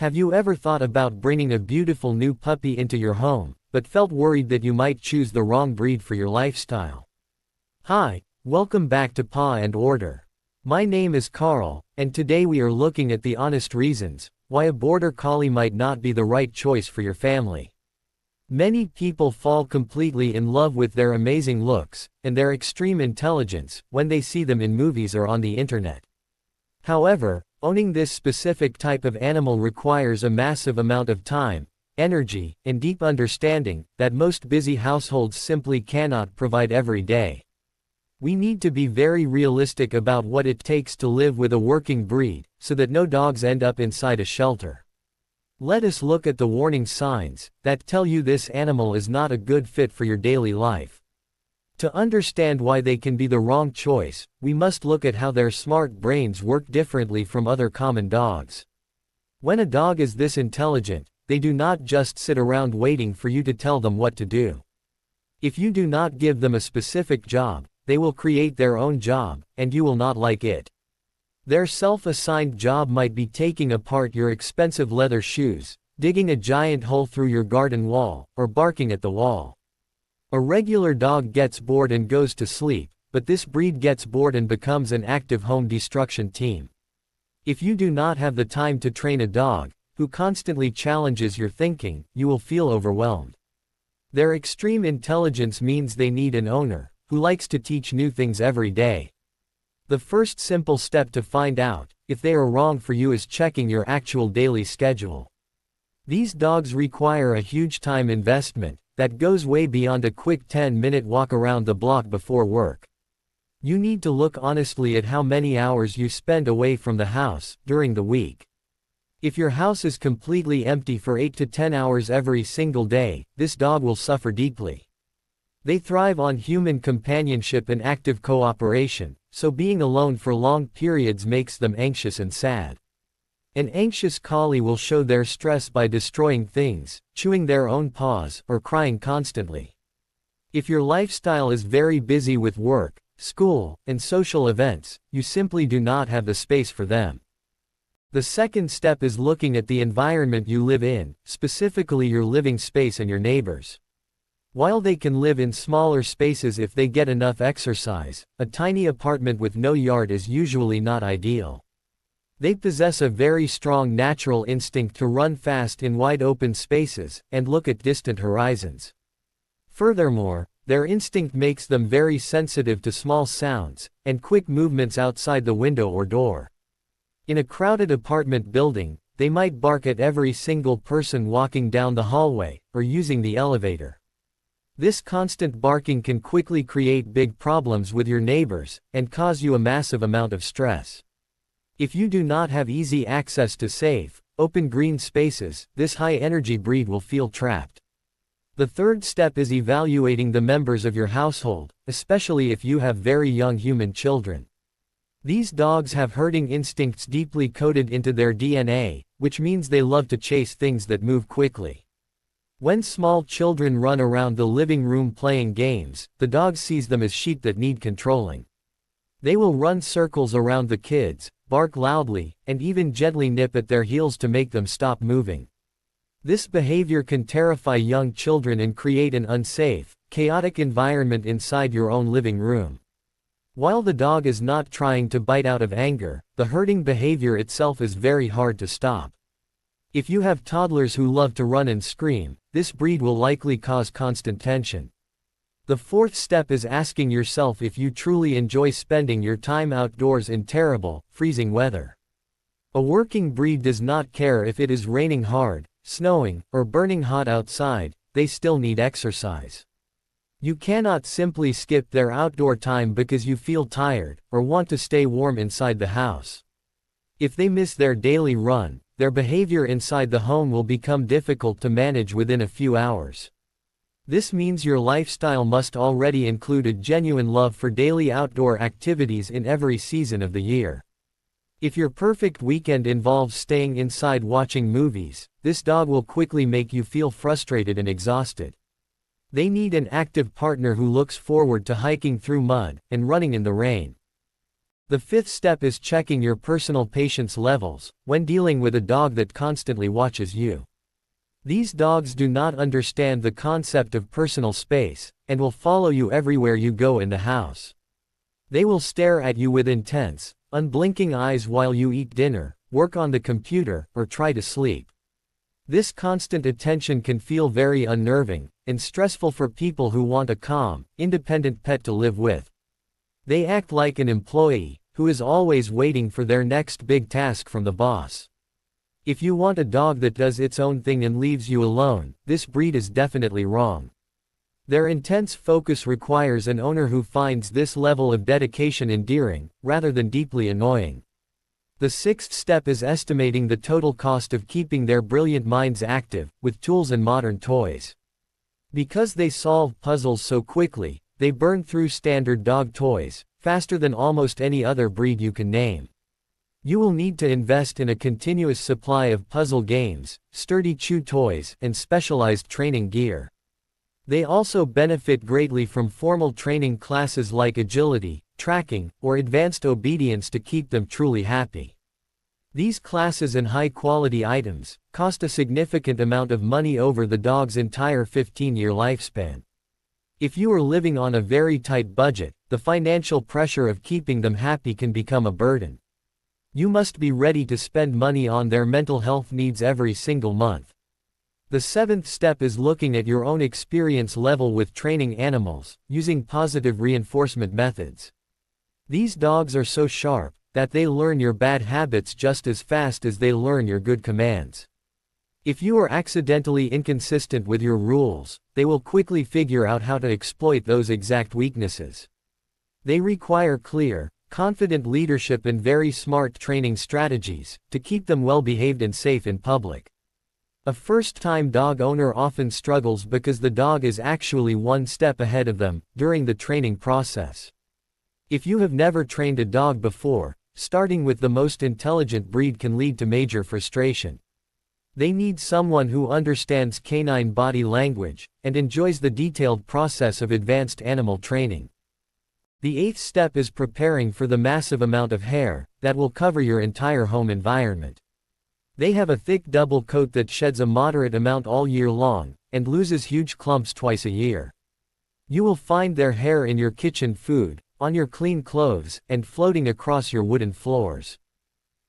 Have you ever thought about bringing a beautiful new puppy into your home, but felt worried that you might choose the wrong breed for your lifestyle? Hi, welcome back to Paw and Order. My name is Carl, and today we are looking at the honest reasons why a border collie might not be the right choice for your family. Many people fall completely in love with their amazing looks and their extreme intelligence when they see them in movies or on the internet. However, owning this specific type of animal requires a massive amount of time, energy, and deep understanding that most busy households simply cannot provide every day. We need to be very realistic about what it takes to live with a working breed, so that no dogs end up inside a shelter. Let us look at the warning signs that tell you this animal is not a good fit for your daily life. To understand why they can be the wrong choice, we must look at how their smart brains work differently from other common dogs. When a dog is this intelligent, they do not just sit around waiting for you to tell them what to do. If you do not give them a specific job, they will create their own job, and you will not like it. Their self-assigned job might be taking apart your expensive leather shoes, digging a giant hole through your garden wall, or barking at the wall. A regular dog gets bored and goes to sleep, but this breed gets bored and becomes an active home destruction team. If you do not have the time to train a dog who constantly challenges your thinking, you will feel overwhelmed. Their extreme intelligence means they need an owner who likes to teach new things every day. The first simple step to find out if they are wrong for you is checking your actual daily schedule. These dogs require a huge time investment that goes way beyond a quick 10-minute walk around the block before work. You need to look honestly at how many hours you spend away from the house during the week. If your house is completely empty for 8 to 10 hours every single day, this dog will suffer deeply. They thrive on human companionship and active cooperation, so being alone for long periods makes them anxious and sad. An anxious collie will show their stress by destroying things, chewing their own paws, or crying constantly. If your lifestyle is very busy with work, school, and social events, you simply do not have the space for them. The second step is looking at the environment you live in, specifically your living space and your neighbors. While they can live in smaller spaces if they get enough exercise, a tiny apartment with no yard is usually not ideal. They possess a very strong natural instinct to run fast in wide open spaces and look at distant horizons. Furthermore, their instinct makes them very sensitive to small sounds and quick movements outside the window or door. In a crowded apartment building, they might bark at every single person walking down the hallway or using the elevator. This constant barking can quickly create big problems with your neighbors and cause you a massive amount of stress. If you do not have easy access to safe, open green spaces, this high-energy breed will feel trapped. The third step is evaluating the members of your household, especially if you have very young human children. These dogs have herding instincts deeply coded into their DNA, which means they love to chase things that move quickly. When small children run around the living room playing games, the dog sees them as sheep that need controlling. They will run circles around the kids, bark loudly, and even gently nip at their heels to make them stop moving. This behavior can terrify young children and create an unsafe, chaotic environment inside your own living room. While the dog is not trying to bite out of anger, the herding behavior itself is very hard to stop. If you have toddlers who love to run and scream, this breed will likely cause constant tension. The fourth step is asking yourself if you truly enjoy spending your time outdoors in terrible, freezing weather. A working breed does not care if it is raining hard, snowing, or burning hot outside, they still need exercise. You cannot simply skip their outdoor time because you feel tired or want to stay warm inside the house. If they miss their daily run, their behavior inside the home will become difficult to manage within a few hours. This means your lifestyle must already include a genuine love for daily outdoor activities in every season of the year. If your perfect weekend involves staying inside watching movies, this dog will quickly make you feel frustrated and exhausted. They need an active partner who looks forward to hiking through mud and running in the rain. The fifth step is checking your personal patience levels when dealing with a dog that constantly watches you. These dogs do not understand the concept of personal space, and will follow you everywhere you go in the house. They will stare at you with intense, unblinking eyes while you eat dinner, work on the computer, or try to sleep. This constant attention can feel very unnerving and stressful for people who want a calm, independent pet to live with. They act like an employee who is always waiting for their next big task from the boss. If you want a dog that does its own thing and leaves you alone, this breed is definitely wrong. Their intense focus requires an owner who finds this level of dedication endearing, rather than deeply annoying. The sixth step is estimating the total cost of keeping their brilliant minds active, with tools and modern toys. Because they solve puzzles so quickly, they burn through standard dog toys, faster than almost any other breed you can name. You will need to invest in a continuous supply of puzzle games, sturdy chew toys, and specialized training gear. They also benefit greatly from formal training classes like agility, tracking, or advanced obedience to keep them truly happy. These classes and high-quality items cost a significant amount of money over the dog's entire 15-year lifespan. If you are living on a very tight budget, the financial pressure of keeping them happy can become a burden. You must be ready to spend money on their mental health needs every single month. The seventh step is looking at your own experience level with training animals, using positive reinforcement methods. These dogs are so sharp that they learn your bad habits just as fast as they learn your good commands. If you are accidentally inconsistent with your rules, they will quickly figure out how to exploit those exact weaknesses. They require clear, confident leadership and very smart training strategies to keep them well behaved and safe in public. A first-time dog owner often struggles because the dog is actually one step ahead of them during the training process. If you have never trained a dog before, starting with the most intelligent breed can lead to major frustration. They need someone who understands canine body language and enjoys the detailed process of advanced animal training. The eighth step is preparing for the massive amount of hair that will cover your entire home environment. They have a thick double coat that sheds a moderate amount all year long and loses huge clumps twice a year. You will find their hair in your kitchen food, on your clean clothes, and floating across your wooden floors.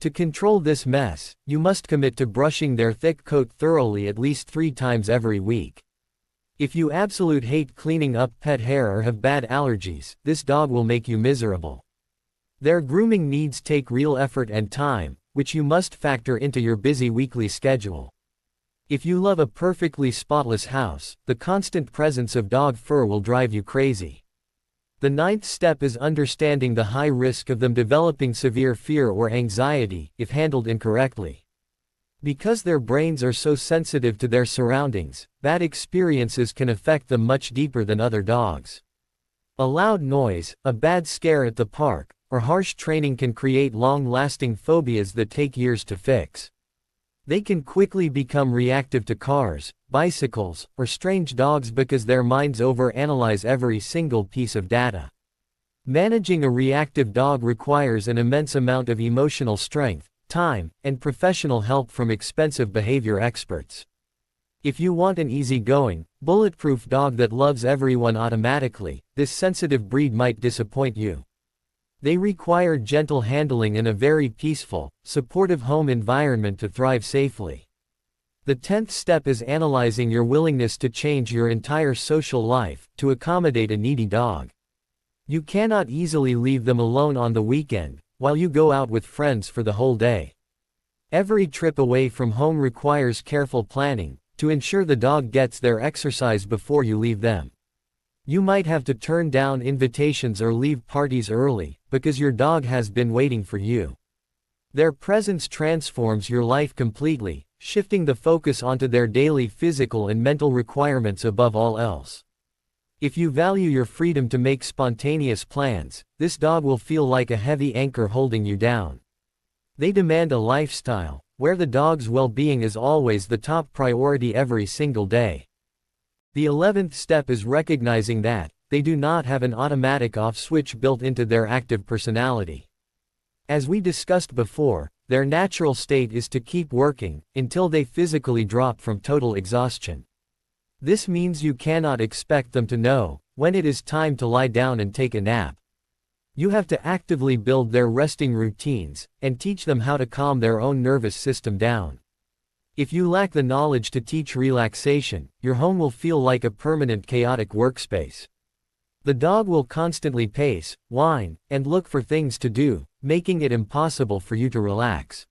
To control this mess, you must commit to brushing their thick coat thoroughly at least 3 times every week. If you absolutely hate cleaning up pet hair or have bad allergies, this dog will make you miserable. Their grooming needs take real effort and time, which you must factor into your busy weekly schedule. If you love a perfectly spotless house, the constant presence of dog fur will drive you crazy. The ninth step is understanding the high risk of them developing severe fear or anxiety if handled incorrectly. Because their brains are so sensitive to their surroundings, bad experiences can affect them much deeper than other dogs. A loud noise, a bad scare at the park, or harsh training can create long-lasting phobias that take years to fix. They can quickly become reactive to cars, bicycles, or strange dogs because their minds overanalyze every single piece of data. Managing a reactive dog requires an immense amount of emotional strength, time, and professional help from expensive behavior experts. If you want an easygoing, bulletproof dog that loves everyone automatically, this sensitive breed might disappoint you. They require gentle handling and a very peaceful, supportive home environment to thrive safely. The 10th step is analyzing your willingness to change your entire social life to accommodate a needy dog. You cannot easily leave them alone on the weekend, while you go out with friends for the whole day. Every trip away from home requires careful planning to ensure the dog gets their exercise before you leave them. You might have to turn down invitations or leave parties early, because your dog has been waiting for you. Their presence transforms your life completely, shifting the focus onto their daily physical and mental requirements above all else. If you value your freedom to make spontaneous plans, this dog will feel like a heavy anchor holding you down. They demand a lifestyle where the dog's well-being is always the top priority every single day. The 11th step is recognizing that they do not have an automatic off switch built into their active personality. As we discussed before, their natural state is to keep working, until they physically drop from total exhaustion. This means you cannot expect them to know when it is time to lie down and take a nap. You have to actively build their resting routines, and teach them how to calm their own nervous system down. If you lack the knowledge to teach relaxation, your home will feel like a permanent chaotic workspace. The dog will constantly pace, whine, and look for things to do, making it impossible for you to relax.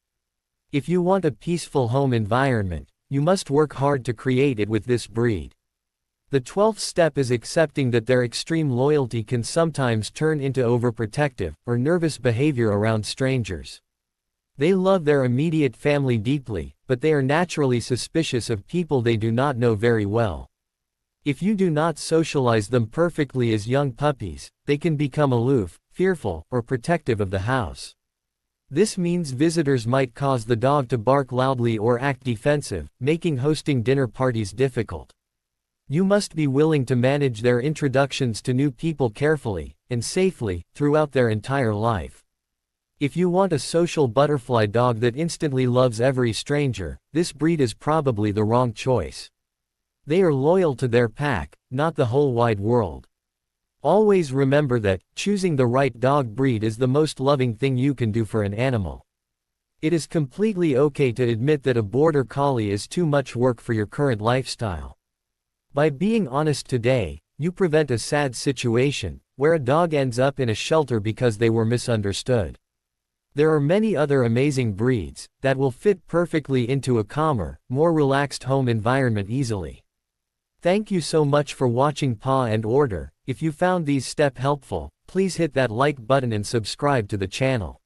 If you want a peaceful home environment, you must work hard to create it with this breed. The 12th step is accepting that their extreme loyalty can sometimes turn into overprotective or nervous behavior around strangers. They love their immediate family deeply, but they are naturally suspicious of people they do not know very well. If you do not socialize them perfectly as young puppies, they can become aloof, fearful, or protective of the house. This means visitors might cause the dog to bark loudly or act defensive, making hosting dinner parties difficult. You must be willing to manage their introductions to new people carefully and safely throughout their entire life. If you want a social butterfly dog that instantly loves every stranger, this breed is probably the wrong choice. They are loyal to their pack, not the whole wide world. Always remember that choosing the right dog breed is the most loving thing you can do for an animal. It is completely okay to admit that a border collie is too much work for your current lifestyle. By being honest today, you prevent a sad situation, where a dog ends up in a shelter because they were misunderstood. There are many other amazing breeds that will fit perfectly into a calmer, more relaxed home environment easily. Thank you so much for watching Paw and Order. If you found these steps helpful, please hit that like button and subscribe to the channel.